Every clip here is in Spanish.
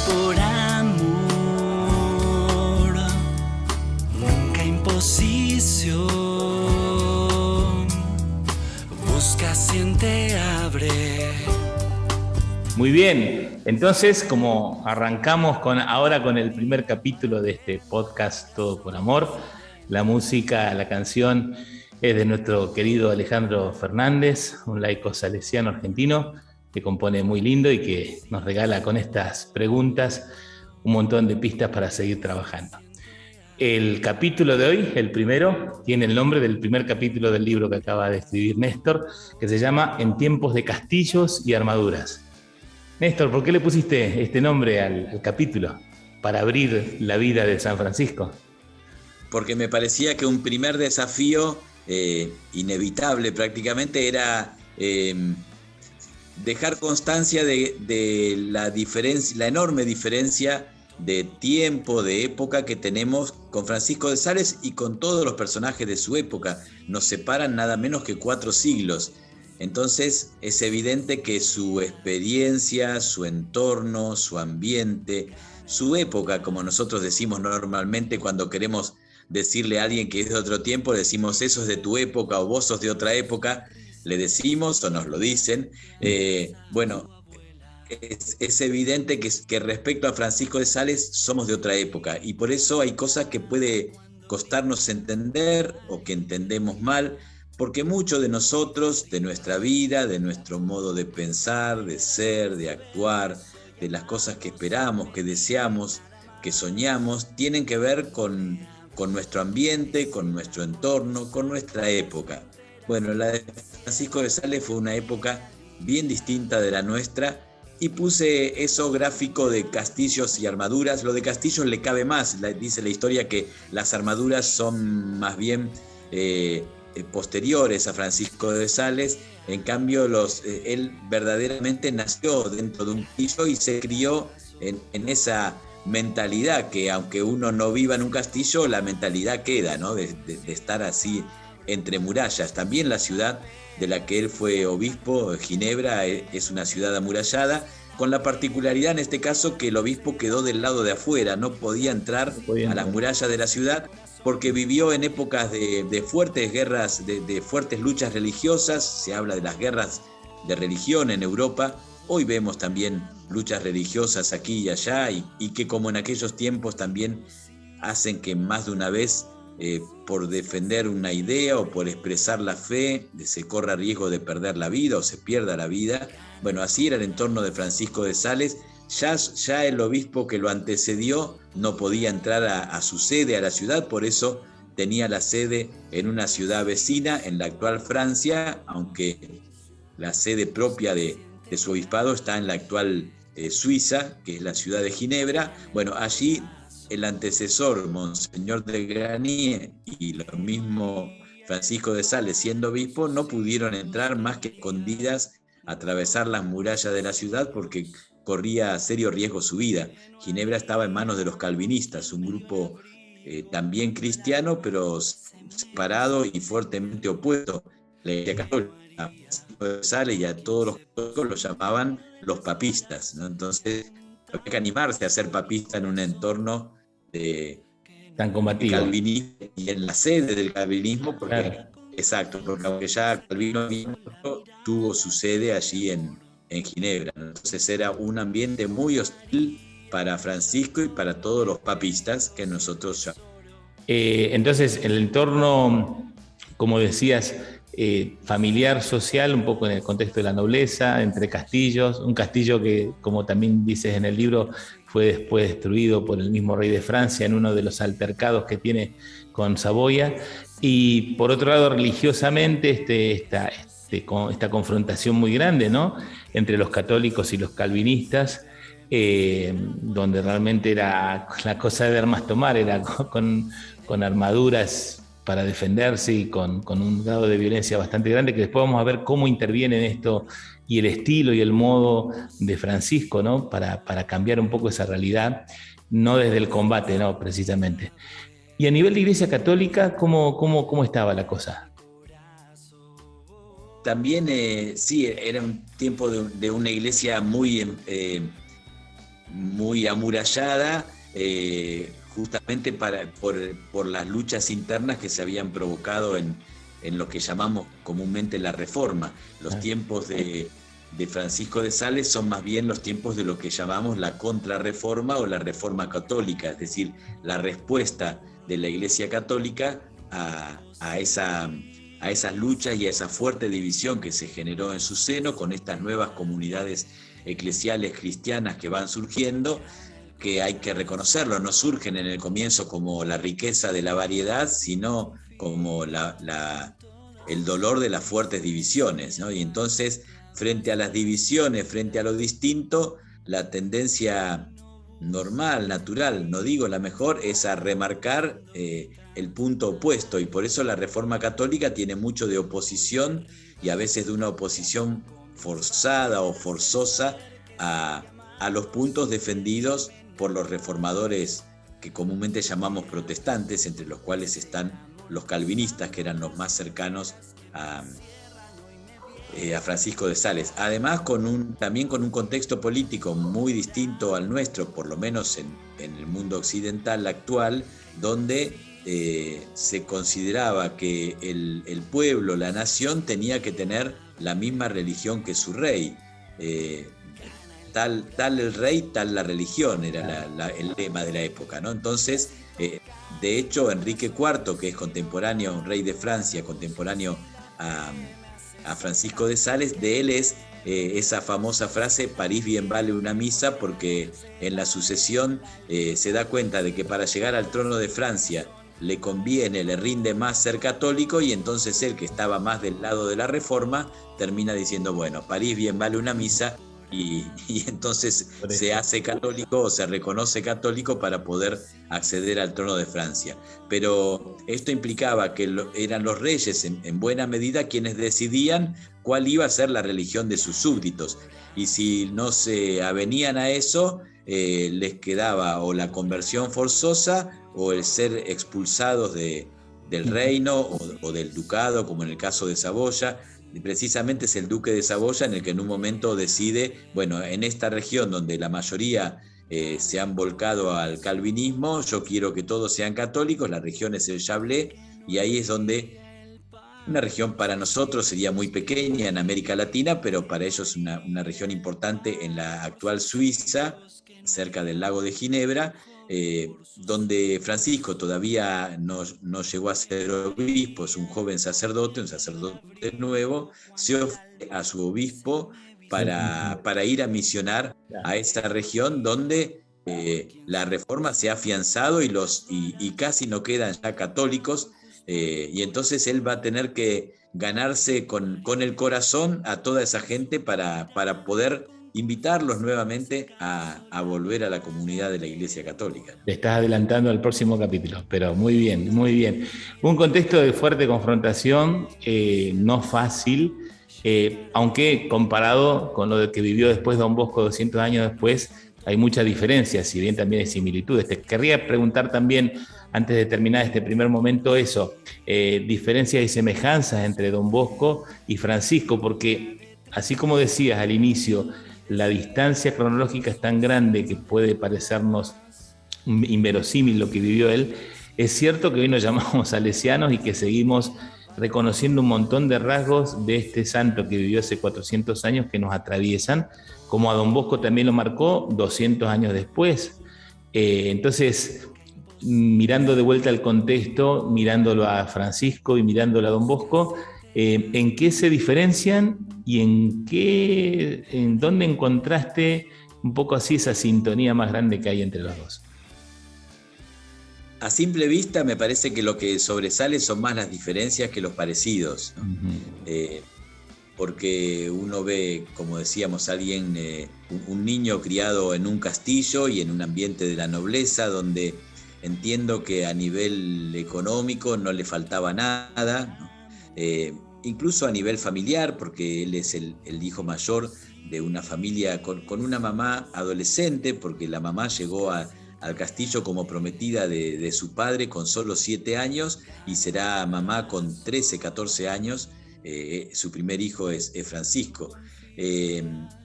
por amor, nunca imposición. Busca, siente, abre. Muy bien, entonces como arrancamos ahora con el primer capítulo de este podcast Todo por Amor, la música, la canción es de nuestro querido Alejandro Fernández, un laico salesiano argentino que compone muy lindo y que nos regala con estas preguntas un montón de pistas para seguir trabajando. El capítulo de hoy, el primero, tiene el nombre del primer capítulo del libro que acaba de escribir Néstor, que se llama En tiempos de castillos y armaduras. Néstor, ¿por qué le pusiste este nombre al capítulo? Para abrir la vida de San Francisco. Porque me parecía que un primer desafío inevitable prácticamente era dejar constancia de la diferencia, la enorme diferencia de tiempo, de época que tenemos con Francisco de Sales y con todos los personajes de su época. Nos separan nada menos que 4 siglos. Entonces es evidente que su experiencia, su entorno, su ambiente, su época, como nosotros decimos normalmente cuando queremos decirle a alguien que es de otro tiempo, le decimos eso es de tu época o vos sos de otra época, le decimos o nos lo dicen. Bueno, es evidente que respecto a Francisco de Sales somos de otra época y por eso hay cosas que puede costarnos entender o que entendemos mal, porque mucho de nosotros, de nuestra vida, de nuestro modo de pensar, de ser, de actuar, de las cosas que esperamos, que deseamos, que soñamos, tienen que ver con nuestro ambiente, con nuestro entorno, con nuestra época. Bueno, la de Francisco de Sales fue una época bien distinta de la nuestra y puse eso gráfico de castillos y armaduras. Lo de castillos le cabe más, dice la historia que las armaduras son más bien posteriores a Francisco de Sales. En cambio él verdaderamente nació dentro de un castillo y se crió en esa mentalidad que aunque uno no viva en un castillo, la mentalidad queda, ¿no? de estar así entre murallas. También la ciudad de la que él fue obispo, Ginebra, es una ciudad amurallada, con la particularidad en este caso que el obispo quedó del lado de afuera, no podía entrar a las murallas de la ciudad, porque vivió en épocas de fuertes guerras, de fuertes luchas religiosas. Se habla de las guerras de religión en Europa. Hoy vemos también luchas religiosas aquí y allá y que como en aquellos tiempos también hacen que más de una vez por defender una idea o por expresar la fe se corra riesgo de perder la vida o se pierda la vida. Bueno, así era el entorno de Francisco de Sales. Ya el obispo que lo antecedió no podía entrar a su sede, a la ciudad, por eso tenía la sede en una ciudad vecina, en la actual Francia, aunque la sede propia de su obispado está en la actual Suiza, que es la ciudad de Ginebra. Bueno, allí el antecesor, Monseñor de Granier, y lo mismo Francisco de Sales, siendo obispo, no pudieron entrar más que escondidas, atravesar las murallas de la ciudad porque corría serio riesgo su vida. Ginebra estaba en manos de los calvinistas, un grupo también cristiano, pero separado y fuertemente opuesto a la Iglesia Católica. A Francisco de Sales y a todos los católicos los llamaban los papistas, ¿no? Entonces había que animarse a ser papista en un entorno tan combativo, calvinismo y en la sede del calvinismo, porque claro. Exacto, porque aunque ya Calvino tuvo su sede allí en Ginebra, entonces era un ambiente muy hostil para Francisco y para todos los papistas que nosotros llamamos. Entonces el entorno, como decías, familiar, social, un poco en el contexto de la nobleza, entre castillos, un castillo que, como también dices en el libro, fue después destruido por el mismo rey de Francia en uno de los altercados que tiene con Saboya, y por otro lado religiosamente esta confrontación muy grande, ¿no?, entre los católicos y los calvinistas, donde realmente era la cosa de armas tomar, era con armaduras para defenderse y con un grado de violencia bastante grande, que después vamos a ver cómo interviene en esto y el estilo y el modo de Francisco, ¿no?, para cambiar un poco esa realidad, no desde el combate, no, precisamente. Y a nivel de Iglesia Católica, ¿cómo estaba la cosa? También, sí, era un tiempo de una iglesia muy muy amurallada, justamente por las luchas internas que se habían provocado en lo que llamamos comúnmente la Reforma. Los tiempos de Francisco de Sales son más bien los tiempos de lo que llamamos la Contrarreforma o la Reforma Católica, es decir, la respuesta de la Iglesia Católica a esas luchas y a esa fuerte división que se generó en su seno con estas nuevas comunidades eclesiales cristianas que van surgiendo, que hay que reconocerlo, no surgen en el comienzo como la riqueza de la variedad, sino como el dolor de las fuertes divisiones, ¿no? Y entonces, frente a las divisiones, frente a lo distinto, la tendencia normal, natural, no digo la mejor, es a remarcar el punto opuesto, y por eso la Reforma Católica tiene mucho de oposición, y a veces de una oposición forzada o forzosa a los puntos defendidos por los reformadores que comúnmente llamamos protestantes, entre los cuales están los calvinistas, que eran los más cercanos a Francisco de Sales. Además, también con un contexto político muy distinto al nuestro, por lo menos en el mundo occidental actual, donde se consideraba que el pueblo, la nación, tenía que tener la misma religión que su rey. Tal el rey, tal la religión, era el lema de la época, ¿no? Entonces, de hecho, Enrique IV, que es contemporáneo, rey de Francia, contemporáneo a Francisco de Sales, de él es esa famosa frase, París bien vale una misa, porque en la sucesión se da cuenta de que para llegar al trono de Francia le conviene, le rinde más ser católico, y entonces él, que estaba más del lado de la Reforma, termina diciendo, bueno, París bien vale una misa, y entonces se hace católico o se reconoce católico para poder acceder al trono de Francia. Pero esto implicaba que eran los reyes en buena medida quienes decidían cuál iba a ser la religión de sus súbditos, y si no se avenían a eso, les quedaba o la conversión forzosa o el ser expulsados del reino o del ducado, como en el caso de Saboya. Y precisamente es el duque de Saboya en el que en un momento decide, bueno, en esta región donde la mayoría se han volcado al calvinismo, yo quiero que todos sean católicos. La región es el Chablais, y ahí es donde una región para nosotros sería muy pequeña en América Latina, pero para ellos una región importante en la actual Suiza, cerca del lago de Ginebra, donde Francisco todavía no llegó a ser obispo, es un joven sacerdote, un sacerdote nuevo, se ofrece a su obispo para ir a misionar a esa región donde la Reforma se ha afianzado y casi no quedan ya católicos, y entonces él va a tener que ganarse con el corazón a toda esa gente para poder invitarlos nuevamente a volver a la comunidad de la Iglesia Católica. Te estás adelantando al próximo capítulo, pero muy bien, muy bien. Un contexto de fuerte confrontación, no fácil, aunque comparado con lo que vivió después Don Bosco 200 años después, hay muchas diferencias, si bien también hay similitudes. Te querría preguntar también, antes de terminar este primer momento, diferencias y semejanzas entre Don Bosco y Francisco, porque así como decías al inicio, la distancia cronológica es tan grande que puede parecernos inverosímil lo que vivió él. Es cierto que hoy nos llamamos salesianos y que seguimos reconociendo un montón de rasgos de este santo que vivió hace 400 años que nos atraviesan, como a Don Bosco también lo marcó 200 años después. Entonces, mirando de vuelta al contexto, mirándolo a Francisco y mirándolo a Don Bosco, ¿en qué se diferencian y en dónde encontraste un poco así esa sintonía más grande que hay entre los dos? A simple vista me parece que lo que sobresale son más las diferencias que los parecidos, ¿no? Porque uno ve, como decíamos, un niño criado en un castillo y en un ambiente de la nobleza, donde entiendo que a nivel económico no le faltaba nada, ¿no? Incluso a nivel familiar, porque él es el hijo mayor de una familia con una mamá adolescente, porque la mamá llegó al castillo como prometida de su padre con solo 7 años y será mamá con 13, 14 años. Su primer hijo es Francisco.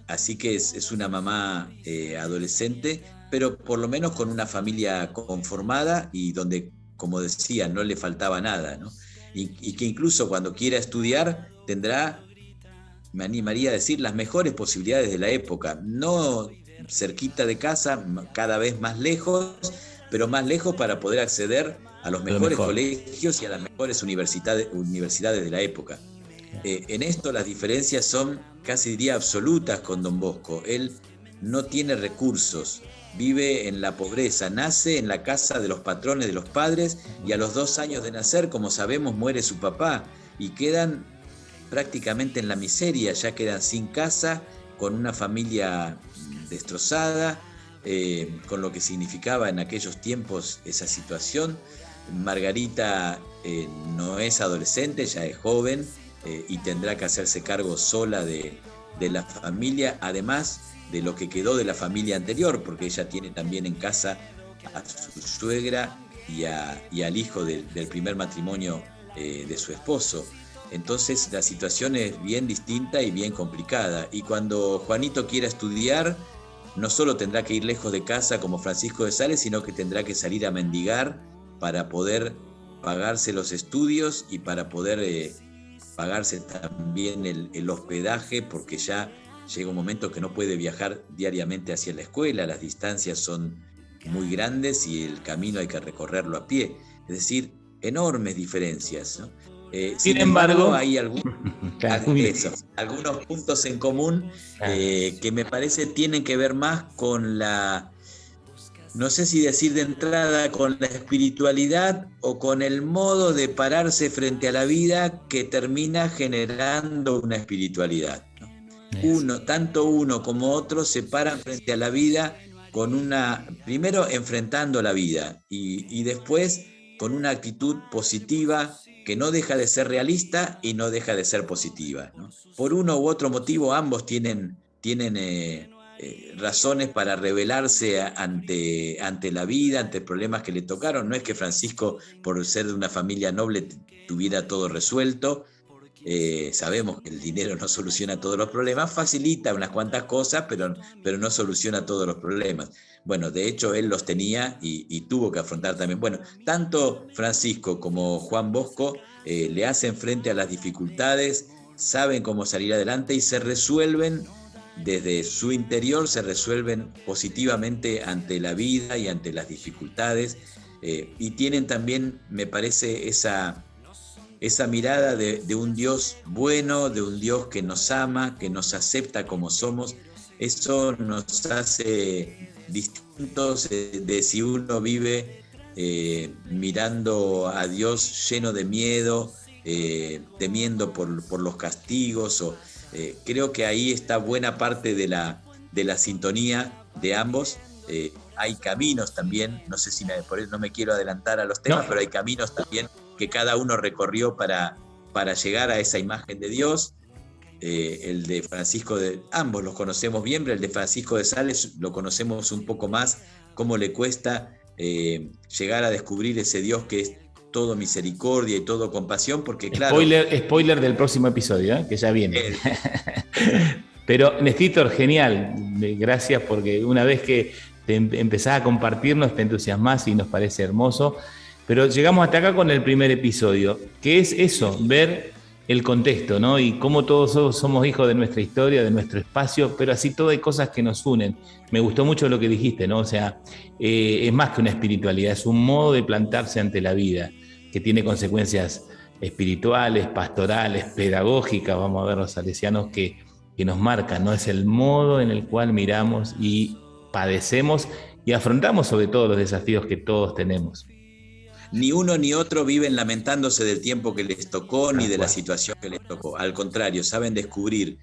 Así que es una mamá adolescente, pero por lo menos con una familia conformada y donde, como decía, no le faltaba nada, ¿no? Y que incluso cuando quiera estudiar tendrá, me animaría a decir, las mejores posibilidades de la época. No cerquita de casa, cada vez más lejos, pero más lejos para poder acceder a los mejores colegios y a las mejores universidades de la época. En esto las diferencias son, casi diría, absolutas con Don Bosco. Él no tiene recursos, vive en la pobreza, nace en la casa de los patrones de los padres y a los 2 años de nacer, como sabemos, muere su papá y quedan prácticamente en la miseria, ya quedan sin casa, con una familia destrozada, con lo que significaba en aquellos tiempos esa situación. Margarita no es adolescente, ya es joven y tendrá que hacerse cargo sola de la familia, además de lo que quedó de la familia anterior, porque ella tiene también en casa a su suegra y al hijo del primer matrimonio de su esposo. Entonces la situación es bien distinta y bien complicada. Y cuando Juanito quiera estudiar, no solo tendrá que ir lejos de casa como Francisco de Sales, sino que tendrá que salir a mendigar para poder pagarse los estudios y para poder pagarse también el hospedaje, porque ya llega un momento que no puede viajar diariamente hacia la escuela, las distancias son muy grandes y el camino hay que recorrerlo a pie. Es decir, enormes diferencias, ¿no? Sin embargo, hay algunos puntos en común que me parece tienen que ver más con la, no sé si decir de entrada, con la espiritualidad o con el modo de pararse frente a la vida que termina generando una espiritualidad, ¿no? Tanto uno como otro se paran frente a la vida con primero enfrentando la vida y después con una actitud positiva que no deja de ser realista y no deja de ser positiva, ¿no? Por uno u otro motivo ambos tienen razones para rebelarse ante la vida, ante problemas que le tocaron. No es que Francisco, por ser de una familia noble, tuviera todo resuelto. Sabemos que el dinero no soluciona todos los problemas, facilita unas cuantas cosas, pero no soluciona todos los problemas. Bueno, de hecho él los tenía y tuvo que afrontar también. Bueno, tanto Francisco como Juan Bosco le hacen frente a las dificultades, saben cómo salir adelante y se resuelven desde su interior, se resuelven positivamente ante la vida y ante las dificultades, y tienen también, me parece, esa mirada de un Dios bueno, de un Dios que nos ama, que nos acepta como somos. Eso nos hace distintos de si uno vive mirando a Dios lleno de miedo, temiendo por los castigos. Creo que ahí está buena parte de la sintonía de ambos. Hay caminos también, no sé si por eso no me quiero adelantar a los temas, pero hay caminos también que cada uno recorrió para llegar a esa imagen de Dios. El de Francisco ambos los conocemos bien, pero el de Francisco de Sales lo conocemos un poco más, cómo le cuesta llegar a descubrir ese Dios que es todo misericordia y todo compasión, porque claro... Spoiler del próximo episodio, que ya viene. Pero Nestítor, genial, gracias, porque una vez que te empezás a compartirnos, te entusiasmás y nos parece hermoso. Pero llegamos hasta acá con el primer episodio, que es eso, ver el contexto, ¿no? Y cómo todos somos hijos de nuestra historia, de nuestro espacio, pero así todo hay cosas que nos unen. Me gustó mucho lo que dijiste, ¿no? O sea, es más que una espiritualidad, es un modo de plantarse ante la vida, que tiene consecuencias espirituales, pastorales, pedagógicas, vamos a ver los salesianos que nos marcan, ¿no? Es el modo en el cual miramos y padecemos y afrontamos sobre todo los desafíos que todos tenemos. Ni uno ni otro viven lamentándose del tiempo que les tocó ni de la situación que les tocó. Al contrario, saben descubrir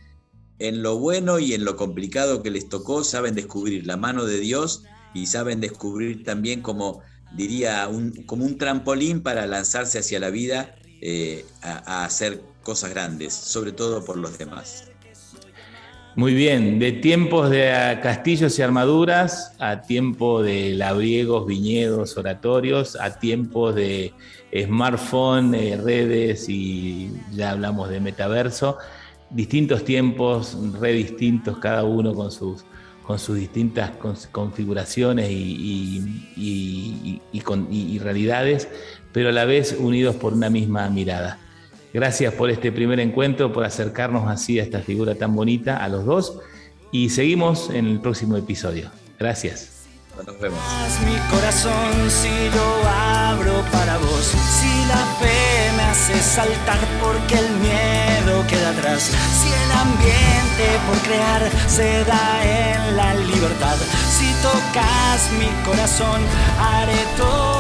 en lo bueno y en lo complicado que les tocó, saben descubrir la mano de Dios y saben descubrir también, como diría, como un trampolín para lanzarse hacia la vida, a hacer cosas grandes, sobre todo por los demás. Muy bien, de tiempos de castillos y armaduras a tiempo de labriegos, viñedos, oratorios, a tiempos de smartphone, redes y ya hablamos de metaverso. distintos tiempos, re distintos, cada uno con sus distintas configuraciones y realidades, pero a la vez unidos por una misma mirada. Gracias por este primer encuentro, por acercarnos así a esta figura tan bonita, a los dos, y seguimos en el próximo episodio. Gracias. Nos vemos. Mi corazón si lo abro para vos, si la fe me hace saltar porque el miedo queda atrás, si el ambiente por crear se da en la libertad, si tocas mi corazón haré todo